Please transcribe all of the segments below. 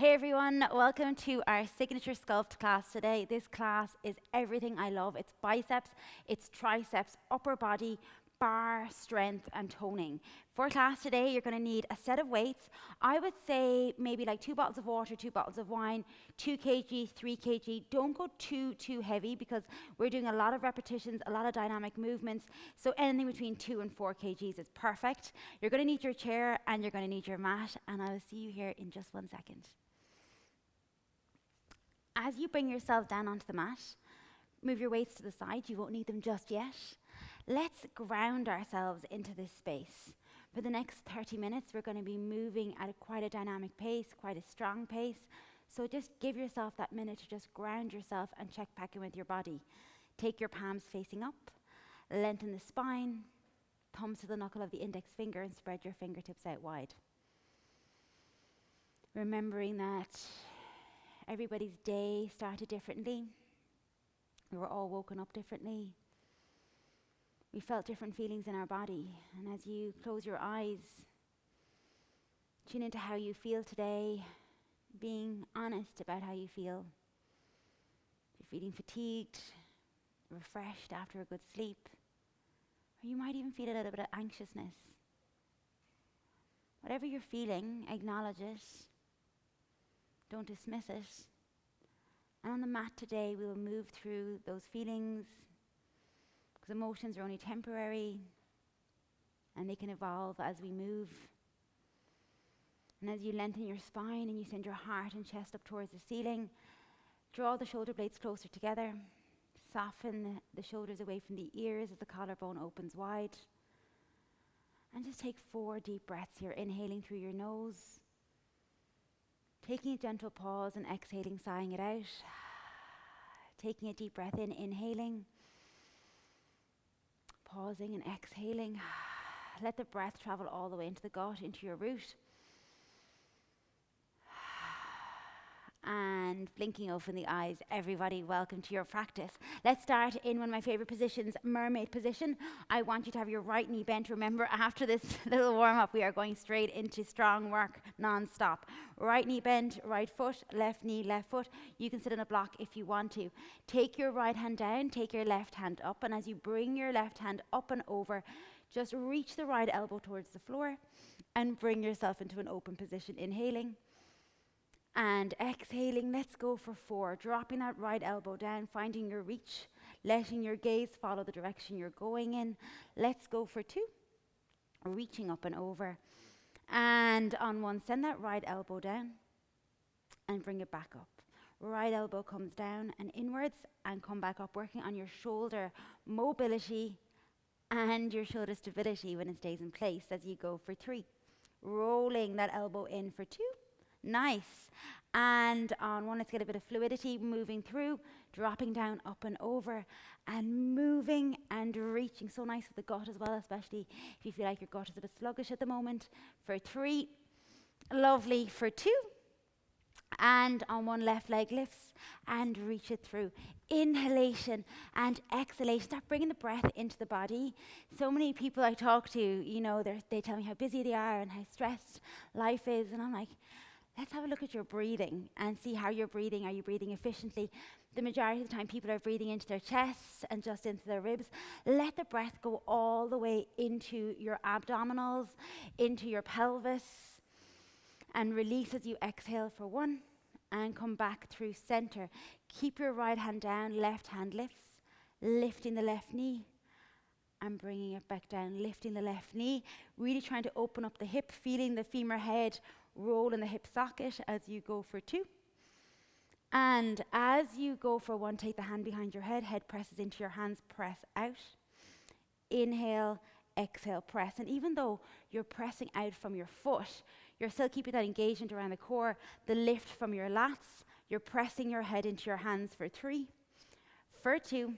Hey everyone, welcome to our signature sculpt class today. This class is everything I love. It's biceps, it's triceps, upper body, bar strength and toning. For class today, you're going to need a set of weights. I would say maybe like 2 bottles of water, 2 bottles of wine, 2 kg, 3 kg. Don't go too heavy because we're doing a lot of repetitions, a lot of dynamic movements. So anything between 2 and 4 kgs is perfect. You're going to need your chair and you're going to need your mat, and I will see you here in just 1 second. As you bring yourself down onto the mat, move your weights to the side. You won't need them just yet. Let's ground ourselves into this space. For the next 30 minutes, we're going to be moving at quite a dynamic pace, quite a strong pace. So just give yourself that minute to just ground yourself and check back in with your body. Take your palms facing up, lengthen the spine, thumbs to the knuckle of the index finger, and spread your fingertips out wide. Remembering that everybody's day started differently. We were all woken up differently. We felt different feelings in our body. And as you close your eyes, tune into how you feel today, being honest about how you feel. If you're feeling fatigued, refreshed after a good sleep, or you might even feel a little bit of anxiousness. Whatever you're feeling, acknowledge it. Don't dismiss it. And on the mat today, we will move through those feelings, because emotions are only temporary and they can evolve as we move. And as you lengthen your spine and you send your heart and chest up towards the ceiling, draw the shoulder blades closer together, soften the shoulders away from the ears as the collarbone opens wide. And just take 4 deep breaths here, inhaling through your nose, taking a gentle pause and exhaling, sighing it out. Taking a deep breath in, inhaling, pausing and exhaling. Let the breath travel all the way into the gut, into your root. And blinking open the eyes. Everybody, welcome to your practice. Let's start in one of my favorite positions, mermaid position. I want you to have your right knee bent. Remember, after this little warm-up, we are going straight into strong work, non-stop. Right knee bent, right foot, left knee, left foot. You can sit in a block if you want to. Take your right hand down, take your left hand up, and as you bring your left hand up and over, just reach the right elbow towards the floor and bring yourself into an open position, inhaling. And exhaling, let's go for 4. Dropping that right elbow down, finding your reach, letting your gaze follow the direction you're going in. Let's go for 2. Reaching up and over. And on 1, send that right elbow down and bring it back up. Right elbow comes down and inwards and come back up, working on your shoulder mobility and your shoulder stability when it stays in place as you go for 3. Rolling that elbow in for 2. Nice. And on 1, let's get a bit of fluidity moving through, dropping down, up and over, and moving and reaching. So nice with the gut as well, especially if you feel like your gut is a bit sluggish at the moment. For 3, lovely. For 2, and on 1, left leg lifts and reach it through. Inhalation and exhalation. Start bringing the breath into the body. So many people I talk to, they tell me how busy they are and how stressed life is, and I'm like, let's have a look at your breathing and see how you're breathing. Are you breathing efficiently? The majority of the time, people are breathing into their chests and just into their ribs. Let the breath go all the way into your abdominals, into your pelvis, and release as you exhale for 1, and come back through center. Keep your right hand down, left hand lifts, lifting the left knee, and bringing it back down, lifting the left knee, really trying to open up the hip, feeling the femur head roll in the hip socket as you go for 2. And as you go for 1, take the hand behind your head, head presses into your hands, press out. Inhale, exhale, press. And even though you're pressing out from your foot, you're still keeping that engagement around the core, the lift from your lats. You're pressing your head into your hands for 3. For 2,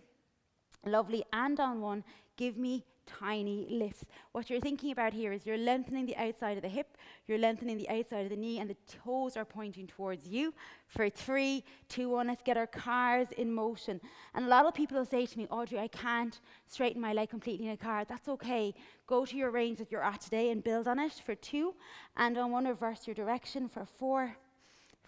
lovely. And on 1, give me tiny lifts. What you're thinking about here is you're lengthening the outside of the hip, you're lengthening the outside of the knee, and the toes are pointing towards you. For 3, 2, 1, let's get our cars in motion. And a lot of people will say to me, Audrey, I can't straighten my leg completely in a car. That's okay. Go to your range that you're at today and build on it for 2. And on 1, reverse your direction for 4.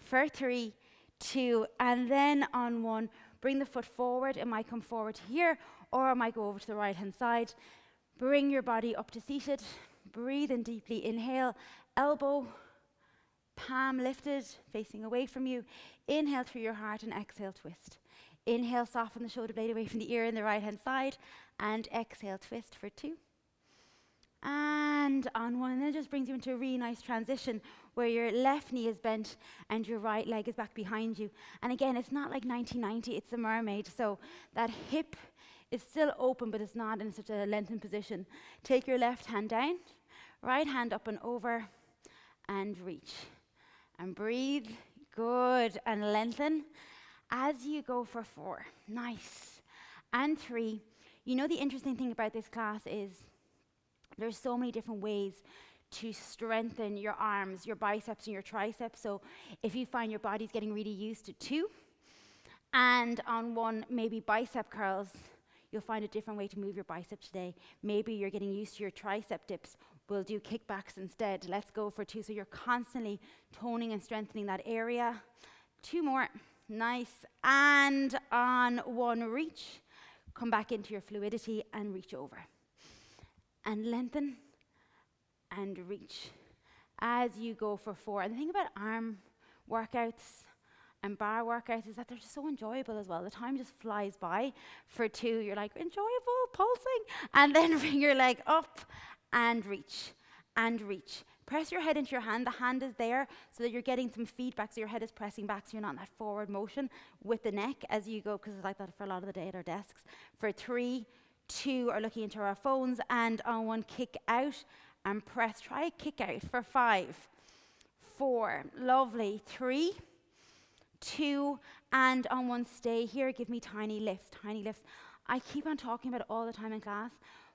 for 3, 2, and then on 1, bring the foot forward. It might come forward to here, or it might go over to the right-hand side. Bring your body up to seated. Breathe in deeply. Inhale, elbow, palm lifted, facing away from you. Inhale through your heart and exhale, twist. Inhale, soften the shoulder blade away from the ear in the right-hand side, and exhale, twist for 2. And on 1, and then it just brings you into a really nice transition where your left knee is bent and your right leg is back behind you. And again, it's not like 1990, it's a mermaid, so that hip is still open, but it's not in such a lengthened position. Take your left hand down, right hand up and over, and reach. And breathe, good, and lengthen as you go for 4. Nice. And 3. You know, the interesting thing about this class is there's so many different ways to strengthen your arms, your biceps, and your triceps. So if you find your body's getting really used to 2, and on 1, maybe bicep curls, you'll find a different way to move your bicep today. Maybe you're getting used to your tricep dips. We'll do kickbacks instead. Let's go for 2. So you're constantly toning and strengthening that area. 2 more. Nice. And on 1, reach. Come back into your fluidity and reach over. And lengthen and reach as you go for 4. And the thing about arm workouts and bar workouts is that they're just so enjoyable as well. The time just flies by. For 2, you're like, enjoyable, pulsing. And then bring your leg up and reach and reach. Press your head into your hand. The hand is there so that you're getting some feedback, so your head is pressing back, so you're not in that forward motion with the neck as you go, because it's like that for a lot of the day at our desks. For 3, 2 are looking into our phones, and on 1, kick out and press. Try a kick out for 5, 4, lovely. 3, 2, and on 1, stay here. Give me tiny lifts, tiny lifts. I keep on talking about it all the time in class,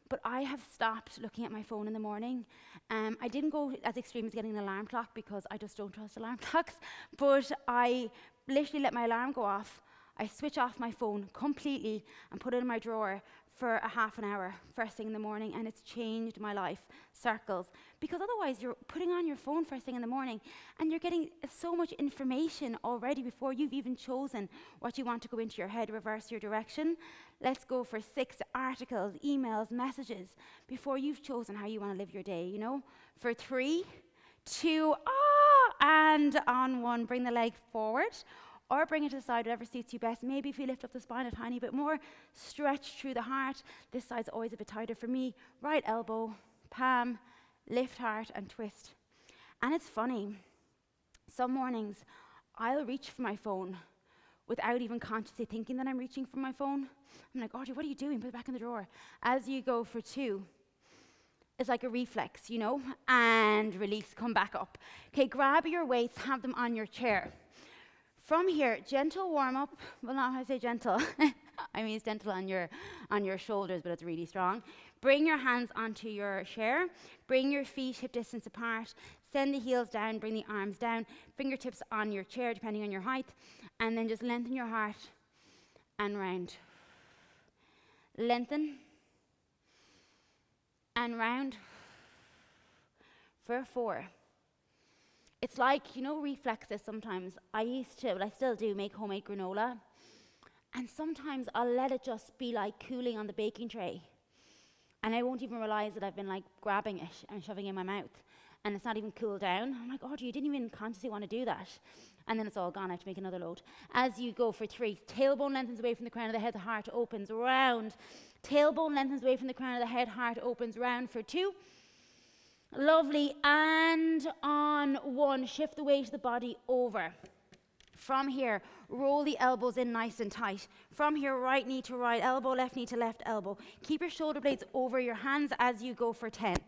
but I have stopped looking at my phone in the morning. I didn't go as extreme as getting an alarm clock because I just don't trust alarm clocks, but I literally let my alarm go off. I switch off my phone completely and put it in my drawer for a half an hour first thing in the morning, and it's changed my life, circles. Because otherwise you're putting on your phone first thing in the morning and you're getting so much information already before you've even chosen what you want to go into your head, reverse your direction. Let's go for 6 articles, emails, messages before you've chosen how you want to live your day, you know. For 3, 2, and on 1, bring the leg forward. Or bring it to the side, whatever suits you best. Maybe if you lift up the spine a tiny bit more, stretch through the heart. This side's always a bit tighter for me. Right elbow, palm, lift heart, and twist. And it's funny. Some mornings, I'll reach for my phone without even consciously thinking that I'm reaching for my phone. I'm like, Audrey, what are you doing? Put it back in the drawer. As you go for 2, it's like a reflex, you know, and release, come back up. Okay, grab your weights, have them on your chair. From here, gentle warm-up. Well, not how I say gentle. I mean, it's gentle on your shoulders, but it's really strong. Bring your hands onto your chair. Bring your feet hip distance apart. Send the heels down, bring the arms down. Fingertips on your chair, depending on your height. And then just lengthen your heart and round. Lengthen and round for 4. It's like, you know, reflexes sometimes. I used to, but I still do, make homemade granola. And sometimes I'll let it just be like cooling on the baking tray. And I won't even realize that I've been like grabbing it and shoving it in my mouth. And it's not even cooled down. I'm like, Audrey, you didn't even consciously want to do that. And then it's all gone. I have to make another load. As you go for 3, tailbone lengthens away from the crown of the head, the heart opens round. Tailbone lengthens away from the crown of the head, heart opens round for 2. Lovely. And on 1, shift the weight of the body over. From here, roll the elbows in nice and tight. From here, right knee to right elbow, left knee to left elbow. Keep your shoulder blades over your hands as you go for 10.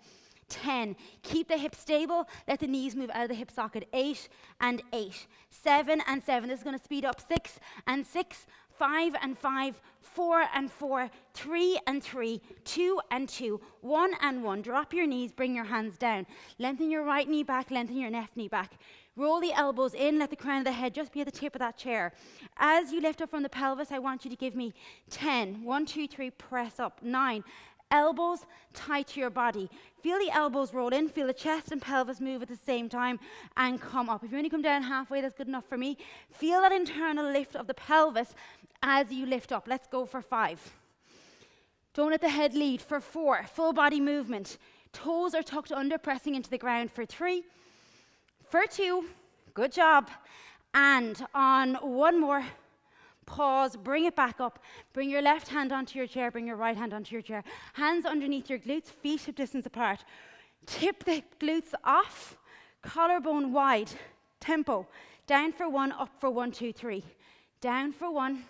10. Keep the hips stable. Let the knees move out of the hip socket. 8 and 8. 7 and 7. This is going to speed up. 6 and 6. 5 and 5, 4 and 4, 3 and 3, 2 and 2, 1 and 1. Drop your knees, bring your hands down. Lengthen your right knee back, lengthen your left knee back. Roll the elbows in, let the crown of the head just be at the tip of that chair. As you lift up from the pelvis, I want you to give me 10. 1, 2, 3, press up. 9. elbows tight to your body. Feel the elbows roll in, feel the chest and pelvis move at the same time, and come up. If you only come down halfway, that's good enough for me. Feel that internal lift of the pelvis as you lift up. Let's go for 5. Don't let the head lead. For 4, full body movement. Toes are tucked under, pressing into the ground. For 3, for 2, good job. And on one more, pause, bring it back up. Bring your left hand onto your chair, bring your right hand onto your chair. Hands underneath your glutes, feet hip distance apart. Tip the glutes off, collarbone wide. Tempo. Down for 1, up for 1, 2, 3. Down for 1,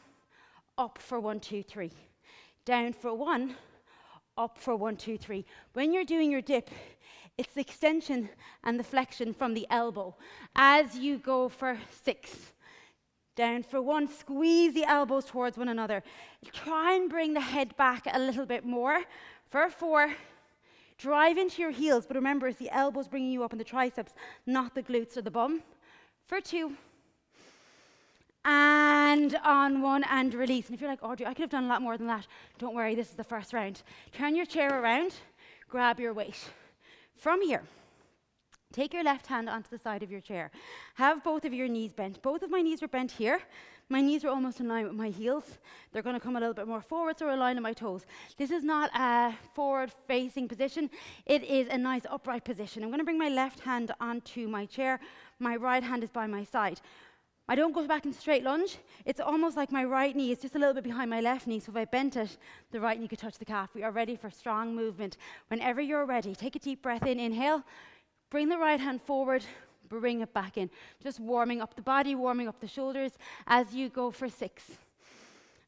up for 1, 2, 3. Down for 1, up for 1, 2, 3. When you're doing your dip, it's the extension and the flexion from the elbow. As you go for 6, down for 1, squeeze the elbows towards one another. Try and bring the head back a little bit more. For 4, drive into your heels, but remember it's the elbows bringing you up in the triceps, not the glutes or the bum. For 2, and on 1, and release. And if you're like, Audrey, I could have done a lot more than that, don't worry, this is the first round. Turn your chair around, grab your weight. From here, take your left hand onto the side of your chair. Have both of your knees bent. Both of my knees are bent here. My knees are almost in line with my heels. They're going to come a little bit more forward, so align with my toes. This is not a forward-facing position. It is a nice upright position. I'm going to bring my left hand onto my chair. My right hand is by my side. I don't go back in straight lunge. It's almost like my right knee is just a little bit behind my left knee, so if I bent it, the right knee could touch the calf. We are ready for strong movement. Whenever you're ready, take a deep breath in, inhale, bring the right hand forward, bring it back in. Just warming up the body, warming up the shoulders as you go for 6.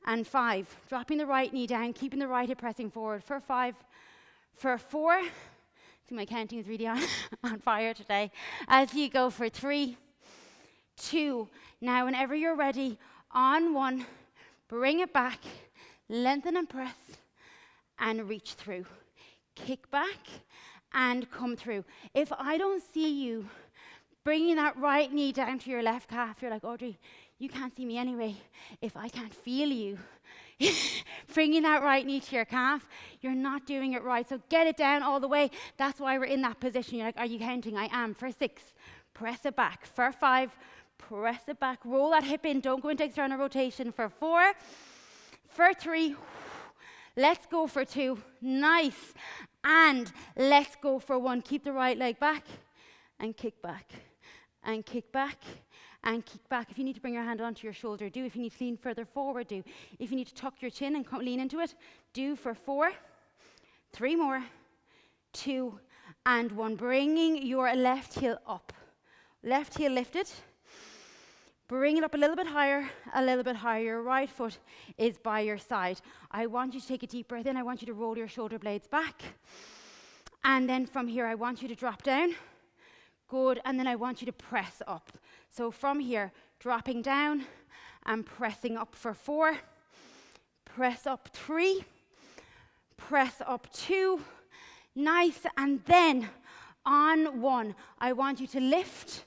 And 5, dropping the right knee down, keeping the right hip pressing forward. For 5, for 4, see my counting is really on fire today. As you go for 3, 2, now whenever you're ready, on 1, bring it back, lengthen and press, and reach through. Kick back and come through. If I don't see you bringing that right knee down to your left calf, you're like, Audrey, you can't see me anyway. If I can't feel you bringing that right knee to your calf, you're not doing it right. So get it down all the way. That's why we're in that position. You're like, are you counting? I am. For 6, press it back. For 5, press it back. Roll that hip in. Don't go into external rotation. For 4, for 3, let's go for 2. Nice. And let's go for 1. Keep the right leg back and kick back and kick back and kick back. If you need to bring your hand onto your shoulder, do. If you need to lean further forward, do. If you need to tuck your chin and lean into it, do. For 4, 3 more, 2, and 1. Bringing your left heel up. Left heel lifted. Bring it up a little bit higher, a little bit higher. Your right foot is by your side. I want you to take a deep breath in. I want you to roll your shoulder blades back. And then from here, I want you to drop down. Good. And then I want you to press up. So from here, dropping down and pressing up for 4. Press up 3. Press up 2. Nice. And then on 1, I want you to lift.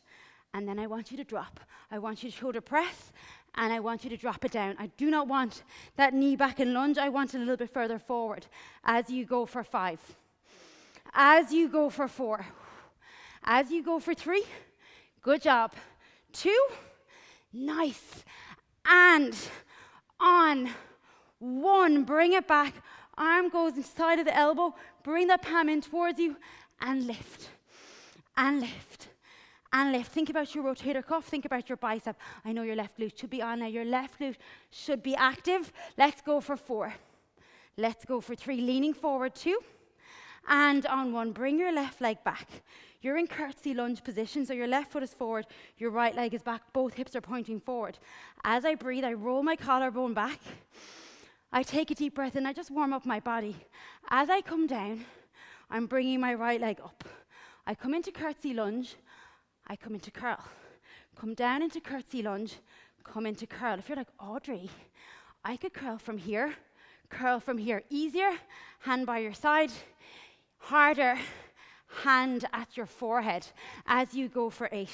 And then I want you to drop. I want you to shoulder press, and I want you to drop it down. I do not want that knee back in lunge. I want it a little bit further forward as you go for 5. As you go for 4. As you go for 3. Good job. 2. Nice. And on 1, bring it back. Arm goes inside of the elbow. Bring that palm in towards you and lift. And lift. And lift. Think about your rotator cuff. Think about your bicep. I know your left glute should be on now. Your left glute should be active. Let's go for 4. Let's go for 3. Leaning forward, 2. And on 1, bring your left leg back. You're in curtsy lunge position, so your left foot is forward, your right leg is back, both hips are pointing forward. As I breathe, I roll my collarbone back. I take a deep breath in, I just warm up my body. As I come down, I'm bringing my right leg up. I come into curtsy lunge, I come into curl. Come down into curtsy lunge, come into curl. If you're like, Audrey, I could curl from here. Easier, hand by your side. Harder, hand at your forehead as you go for 8.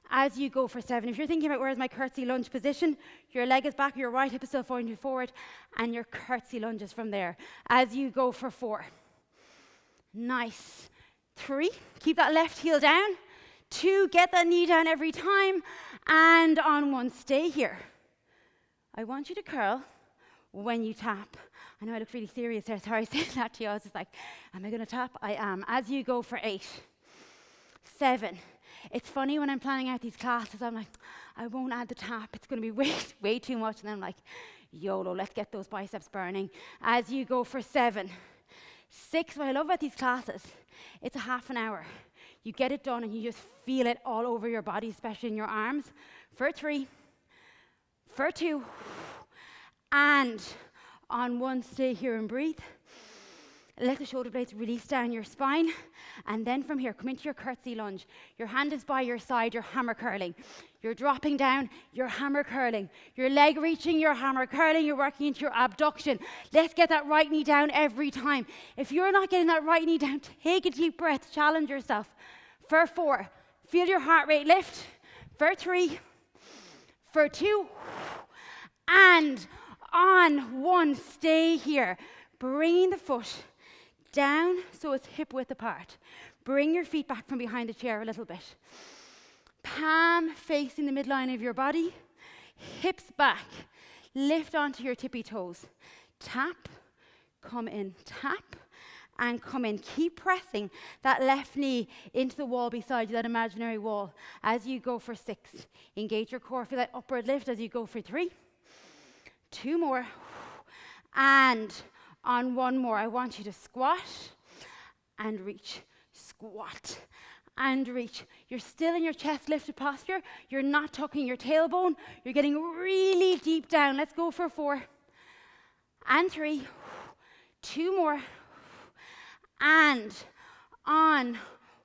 as you go for 7. If you're thinking about where's my curtsy lunge position, your leg is back, your right hip is still pointing forward, and your curtsy lunges from there. As you go for 4. Nice. 3, keep that left heel down. 2, get that knee down every time. And on 1, stay here. I want you to curl when you tap. I know I look really serious there, sorry saying that to you. I was just like, am I going to tap? I am. As you go for 8. 7. It's funny when I'm planning out these classes, I'm like, I won't add the tap. It's going to be way too much. And then I'm like, YOLO, let's get those biceps burning. As you go for 7. 6, what I love about these classes, it's a half an hour. You get it done and you just feel it all over your body, especially in your arms. For 3, for 2, and on 1, stay here and breathe. Let the shoulder blades release down your spine. And then from here, come into your curtsy lunge. Your hand is by your side, you're hammer curling. You're dropping down, you're hammer curling. Your leg reaching, you're hammer curling. You're working into your abduction. Let's get that right knee down every time. If you're not getting that right knee down, take a deep breath, challenge yourself. For 4, feel your heart rate lift. For 3, for 2, and on 1, stay here. Bringing the foot down so it's hip width apart. Bring your feet back from behind the chair a little bit. Palm facing the midline of your body. Hips back. Lift onto your tippy toes. Tap, come in, tap, and come in. Keep pressing that left knee into the wall beside you, that imaginary wall. As you go for 6, engage your core. Feel that upward lift as you go for 3. 2 more. And on 1 more, I want you to squat and reach. Squat and reach. You're still in your chest lifted posture. You're not tucking your tailbone. You're getting really deep down. Let's go for 4 and 3. 2 more. And on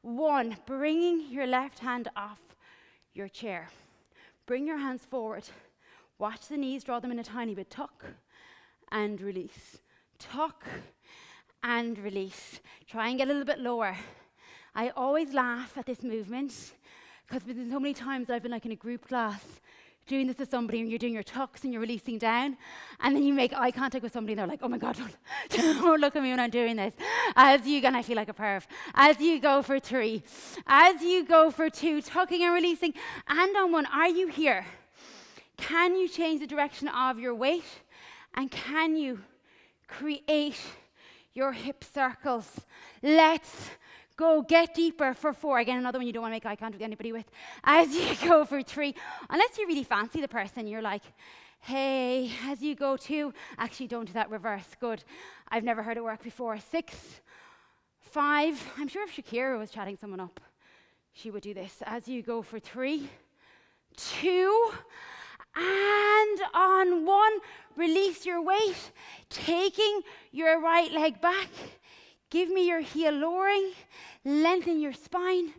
1, bringing your left hand off your chair. Bring your hands forward. Watch the knees, draw them in a tiny bit. Tuck and release. Tuck and release. Try and get a little bit lower. I always laugh at this movement because there's so many times I've been like in a group class doing this with somebody and you're doing your tucks and you're releasing down and then you make eye contact with somebody and they're like, oh my God, don't look at me when I'm doing this. And I feel like a perv. As you go for 3, as you go for 2, tucking and releasing, and on 1, are you here? Can you change the direction of your weight? And can you create your hip circles? Let's go. Get deeper for 4. Again, another one you don't want to make eye contact with anybody with. As you go for 3, unless you really fancy the person, you're like, hey, as you go 2, actually don't do that, reverse, good. I've never heard it work before. 6, 5, I'm sure if Shakira was chatting someone up, she would do this. As you go for 3, 2, and on 1, release your weight, taking your right leg back. Give me your heel lowering, lengthen your spine,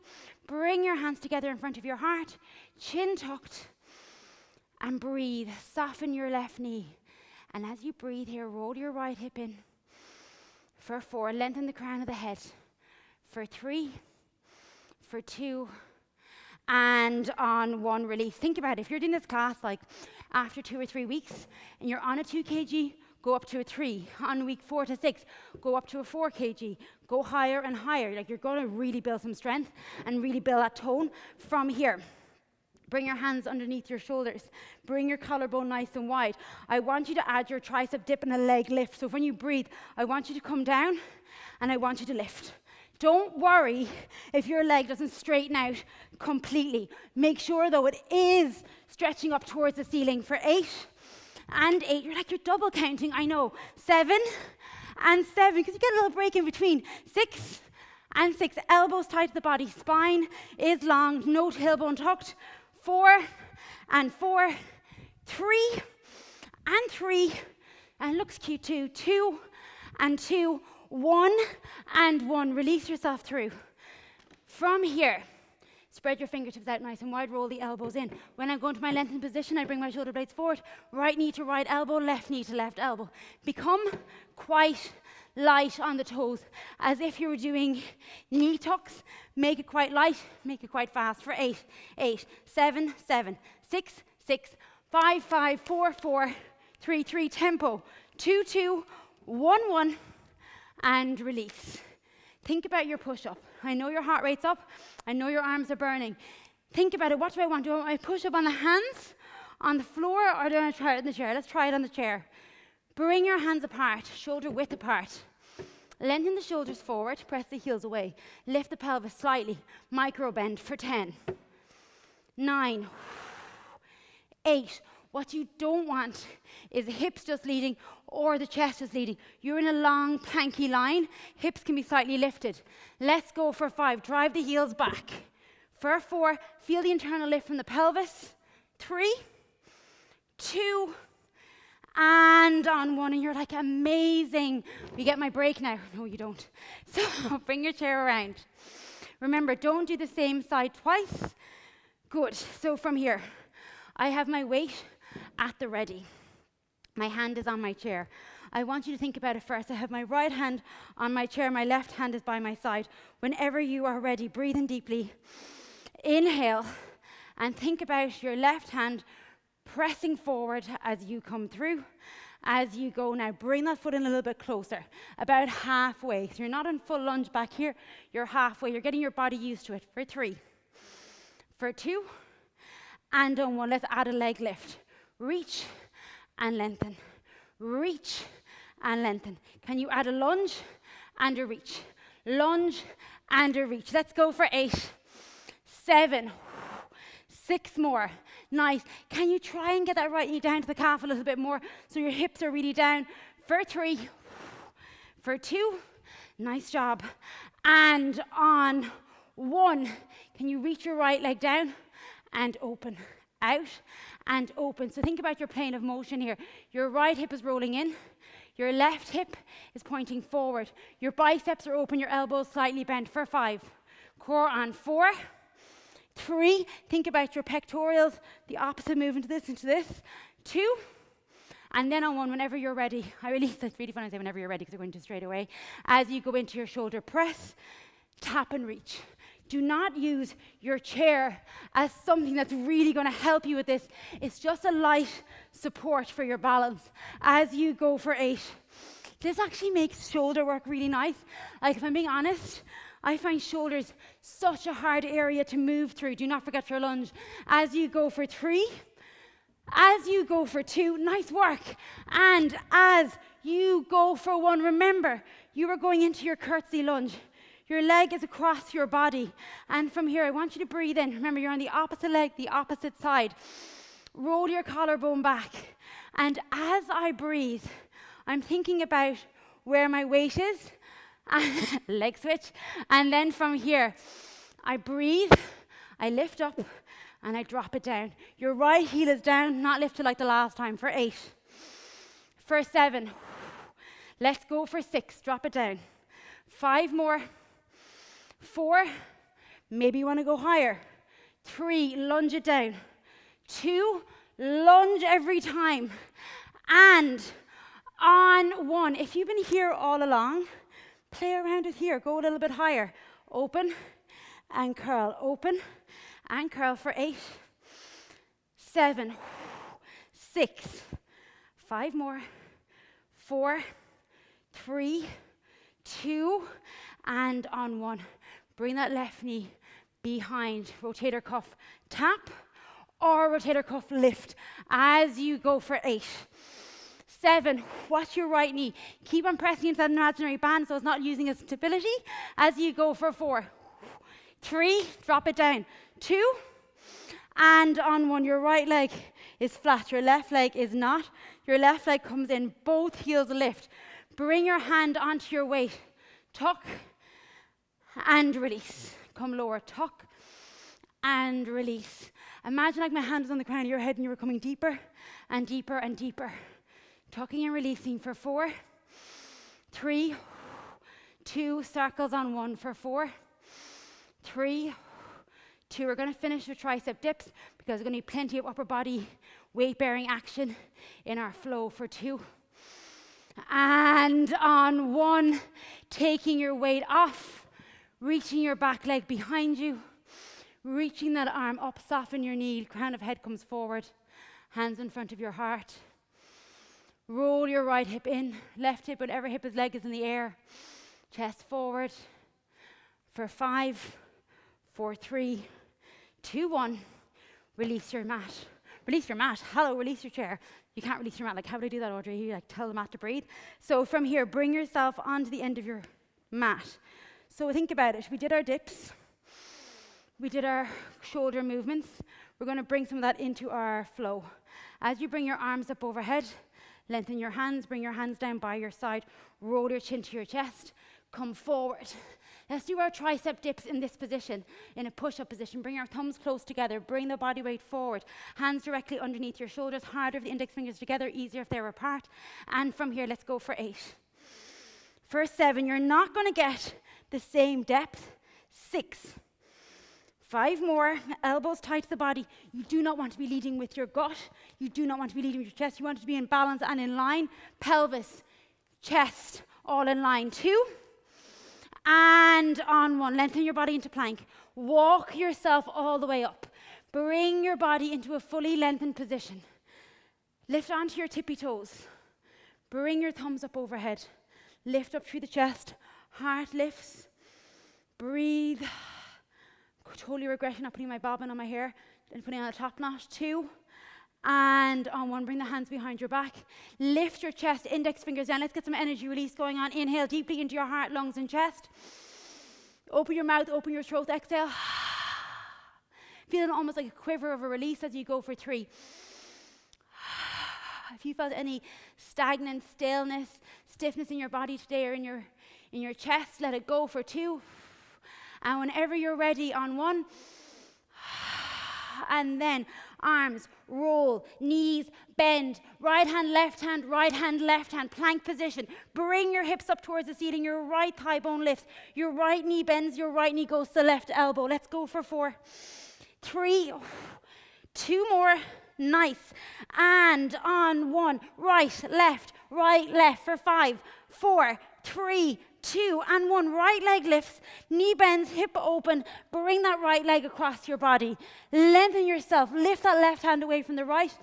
bring your hands together in front of your heart, chin tucked, and breathe. Soften your left knee. And as you breathe here, roll your right hip in. For 4, lengthen the crown of the head. For 3, for 2, and on 1, release. Think about it. If you're doing this class like after 2 or 3 weeks and you're on a 2 kg, go up to a 3. On week 4 to 6, go up to a 4 kg. Go higher and higher. Like you're going to really build some strength and really build that tone from here. Bring your hands underneath your shoulders. Bring your collarbone nice and wide. I want you to add your tricep dip and a leg lift. So when you breathe, I want you to come down and I want you to lift. Don't worry if your leg doesn't straighten out completely. Make sure, though, it is stretching up towards the ceiling. For 8 and 8, you're double counting, I know. 7 and 7, because you get a little break in between. 6 and 6, elbows tight to the body. Spine is long, no tailbone tucked. 4 and 4, 3 and 3, and looks cute too. 2 and 2, 1 and 1. Release yourself through. From here, spread your fingertips out nice and wide, roll the elbows in. When I'm going to my lengthened position, I bring my shoulder blades forward, right knee to right elbow, left knee to left elbow. Become quite light on the toes, as if you were doing knee tucks. Make it quite light, make it quite fast for 8, 8, 7, 7, 6, 6, 5, 5, 4, 4, 3, 3, tempo, 2, 2, 1, 1, and release. Think about your push-up. I know your heart rate's up. I know your arms are burning. Think about it. What do I want? Do I want my push-up on the hands, on the floor, or do I want to try it in the chair? Let's try it on the chair. Bring your hands apart, shoulder width apart. Lengthen the shoulders forward, press the heels away. Lift the pelvis slightly, micro bend for 10, 9, 8. What you don't want is the hips just leading or the chest just leading. You're in a long planky line, hips can be slightly lifted. Let's go for 5, drive the heels back. For 4, feel the internal lift from the pelvis. 3, 2, and on 1, and you're like, amazing. We get my break now. No, you don't. So bring your chair around. Remember, don't do the same side twice. Good. So from here, I have my weight at the ready. My hand is on my chair. I want you to think about it first. I have my right hand on my chair. My left hand is by my side. Whenever you are ready, breathe in deeply. Inhale, and think about your left hand pressing forward as you come through. As you go now, bring that foot in a little bit closer, about halfway. So you're not in full lunge back here, you're halfway. You're getting your body used to it. For 3, for 2, and on 1. Let's add a leg lift. Reach and lengthen. Reach and lengthen. Can you add a lunge and a reach? Lunge and a reach. Let's go for 8, 7, 6 more. Nice. Can you try and get that right knee down to the calf a little bit more so your hips are really down? For 3, for 2, nice job. And on 1, can you reach your right leg down and open, out and open. So think about your plane of motion here. Your right hip is rolling in. Your left hip is pointing forward. Your biceps are open, your elbows slightly bent. For 5, core on. 4, 3, think about your pectorals, the opposite move into this. 2, and then on 1, whenever you're ready. I release, it's really fun to say whenever you're ready because we're going to straight away. As you go into your shoulder press, tap and reach. Do not use your chair as something that's really going to help you with this. It's just a light support for your balance as you go for 8. This actually makes shoulder work really nice. Like, if I'm being honest, I find shoulders such a hard area to move through. Do not forget your lunge. As you go for 3, as you go for 2, nice work. And as you go for 1, remember, you are going into your curtsy lunge. Your leg is across your body. And from here, I want you to breathe in. Remember, you're on the opposite leg, the opposite side. Roll your collarbone back. And as I breathe, I'm thinking about where my weight is. Leg switch. And then from here, I breathe, I lift up, and I drop it down. Your right heel is down, not lifted like the last time. For 8. For 7. Let's go for 6. Drop it down. 5 more. 4. Maybe you want to go higher. 3. Lunge it down. 2. Lunge every time. And on 1. If you've been here all along, play around it here. Go a little bit higher. Open and curl. Open and curl for 8. 7. 6. 5 more. 4. 3. 2. And on 1. Bring that left knee behind. Rotator cuff tap or rotator cuff lift as you go for 8. 7, watch your right knee. Keep on pressing into that imaginary band so it's not using its stability as you go for 4. 3, drop it down. 2, and on 1, your right leg is flat, your left leg is not. Your left leg comes in, both heels lift. Bring your hand onto your weight. Tuck and release. Come lower, tuck and release. Imagine like my hand is on the crown of your head and you were coming deeper and deeper and deeper. Tucking and releasing for 4, 3, 2, circles on 1 for 4, 3, 2. We're going to finish with tricep dips because we're going to need plenty of upper body weight bearing action in our flow for 2, And on 1, taking your weight off, reaching your back leg behind you, reaching that arm up, soften your knee, crown of head comes forward, hands in front of your heart. Roll your right hip in, left hip, whatever hip is leg is in the air, chest forward. For 5, 4, 3, 2, 1, release your mat. Release your mat. Hello, release your chair. You can't release your mat. Like, how would I do that, Audrey? You tell the mat to breathe. So from here, bring yourself onto the end of your mat. So think about it. We did our dips. We did our shoulder movements. We're going to bring some of that into our flow. As you bring your arms up overhead, lengthen your hands, bring your hands down by your side, roll your chin to your chest, come forward. Let's do our tricep dips in this position, in a push-up position. Bring your thumbs close together, bring the body weight forward, hands directly underneath your shoulders, harder if the index fingers together, easier if they're apart. And from here, let's go for 8. For 7, you're not going to get the same depth. 6. 5 more, elbows tight to the body. You do not want to be leading with your gut. You do not want to be leading with your chest. You want to be in balance and in line. Pelvis, chest, all in line. 2. And on 1, lengthen your body into plank. Walk yourself all the way up. Bring your body into a fully lengthened position. Lift onto your tippy toes. Bring your thumbs up overhead. Lift up through the chest. Heart lifts. Breathe. Totally regretting not putting my bobbin on my hair and putting on a top knot. 2. And on 1, bring the hands behind your back. Lift your chest, index fingers down. Let's get some energy release going on. Inhale deeply into your heart, lungs, and chest. Open your mouth, open your throat. Exhale. Feeling almost like a quiver of a release as you go for 3. If you felt any stagnant stillness, stiffness in your body today or in your chest, let it go for 2. And whenever you're ready on 1, and then arms, roll, knees, bend, right hand, left hand, plank position. Bring your hips up towards the ceiling, your right thigh bone lifts, your right knee bends, your right knee goes to the left elbow. Let's go for 4, 3, 2 more, nice. And on 1, right, left, for 5, 4, 3, 2, and 1, right leg lifts, knee bends, hip open, bring that right leg across your body. Lengthen yourself, lift that left hand away from the right.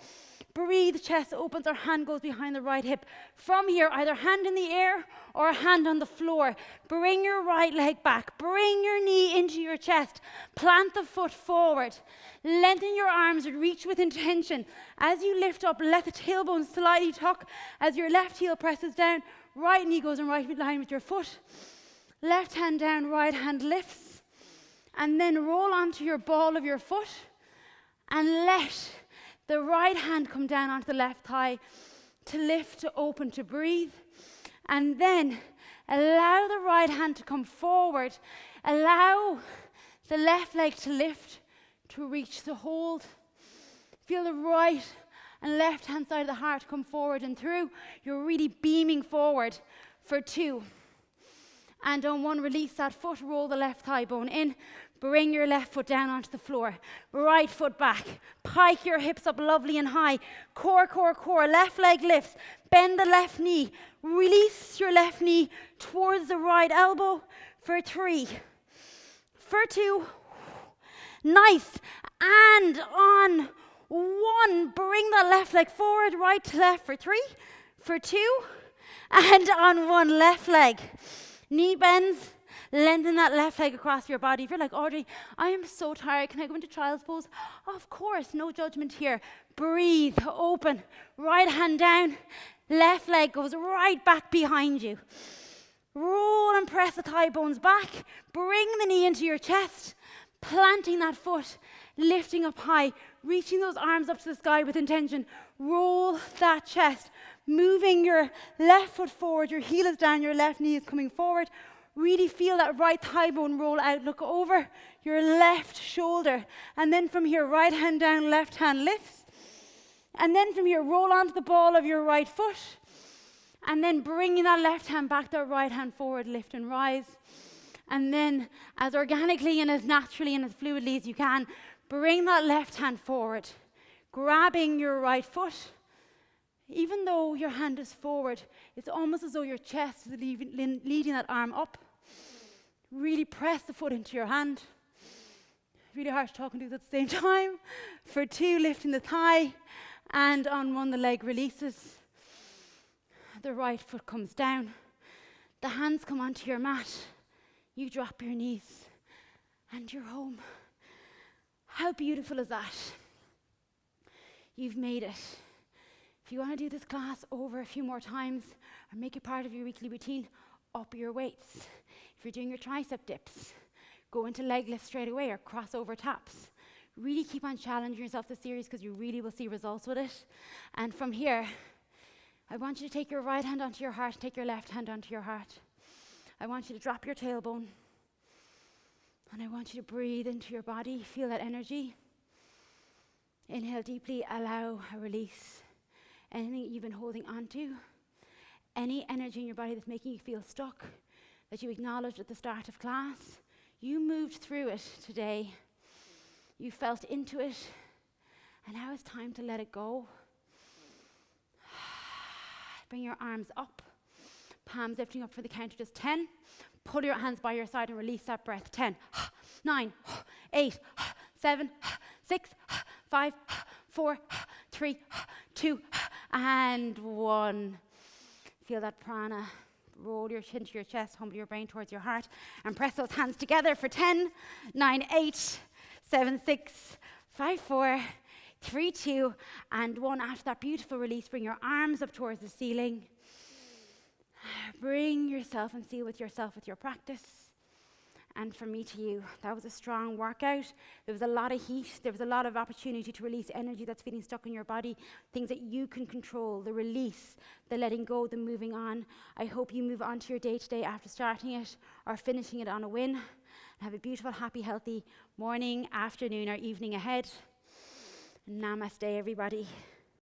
Breathe, chest opens, or hand goes behind the right hip. From here, either hand in the air or a hand on the floor. Bring your right leg back, bring your knee into your chest, plant the foot forward. Lengthen your arms, reach with intention. As you lift up, let the tailbone slightly tuck as your left heel presses down. Right knee goes in right line with your foot. Left hand down, right hand lifts. And then roll onto your ball of your foot and let the right hand come down onto the left thigh to lift, to open, to breathe. And then allow the right hand to come forward. Allow the left leg to lift, to reach, to hold. Feel the right and left hand side of the heart come forward and through. You're really beaming forward for 2. And on 1, release that foot, roll the left thigh bone in, bring your left foot down onto the floor, right foot back, pike your hips up lovely and high, core, left leg lifts, bend the left knee, release your left knee towards the right elbow for 3, for 2, nice, and on 1, bring that left leg forward, right to left for 3, for 2, and on 1, left leg. Knee bends, lengthen that left leg across your body. If you're like, Audrey, I am so tired, can I go into child's pose? Of course, no judgment here. Breathe, open, right hand down, left leg goes right back behind you. Roll and press the thigh bones back, bring the knee into your chest, planting that foot, lifting up high, reaching those arms up to the sky with intention. Roll that chest, moving your left foot forward, your heel is down, your left knee is coming forward. Really feel that right thigh bone roll out. Look over your left shoulder. And then from here, right hand down, left hand lifts. And then from here, roll onto the ball of your right foot. And then bringing that left hand back, that right hand forward, lift and rise. And then as organically and as naturally and as fluidly as you can, bring that left hand forward, grabbing your right foot. Even though your hand is forward, it's almost as though your chest is leading that arm up. Really press the foot into your hand. Really hard talking to you at the same time. For 2, lifting the thigh, and on 1, the leg releases. The right foot comes down. The hands come onto your mat. You drop your knees, and you're home. How beautiful is that? You've made it. If you want to do this class over a few more times, or make it part of your weekly routine, up your weights. If you're doing your tricep dips, go into leg lifts straight away, or crossover taps. Really keep on challenging yourself this series, because you really will see results with it. And from here, I want you to take your right hand onto your heart, take your left hand onto your heart. I want you to drop your tailbone. And I want you to breathe into your body, feel that energy. Inhale deeply, allow a release. Anything you've been holding onto, any energy in your body that's making you feel stuck, that you acknowledged at the start of class, you moved through it today. You felt into it, and now it's time to let it go. Bring your arms up, palms lifting up for the count of just 10. Pull your hands by your side and release that breath. 10, 9, 8, 7, 6, 5, 4, 3, 2, and 1. Feel that prana. Roll your chin to your chest, humble your brain towards your heart, and press those hands together for 10, 9, 8, 7, 6, 5, 4, 3, 2, and 1. After that beautiful release, bring your arms up towards the ceiling. Bring yourself and seal with yourself with your practice. And from me to you, that was a strong workout. There was a lot of heat. There was a lot of opportunity to release energy that's feeling stuck in your body, things that you can control, the release, the letting go, the moving on. I hope you move on to your day-to-day after starting it or finishing it on a win. And have a beautiful, happy, healthy morning, afternoon, or evening ahead. Namaste, everybody.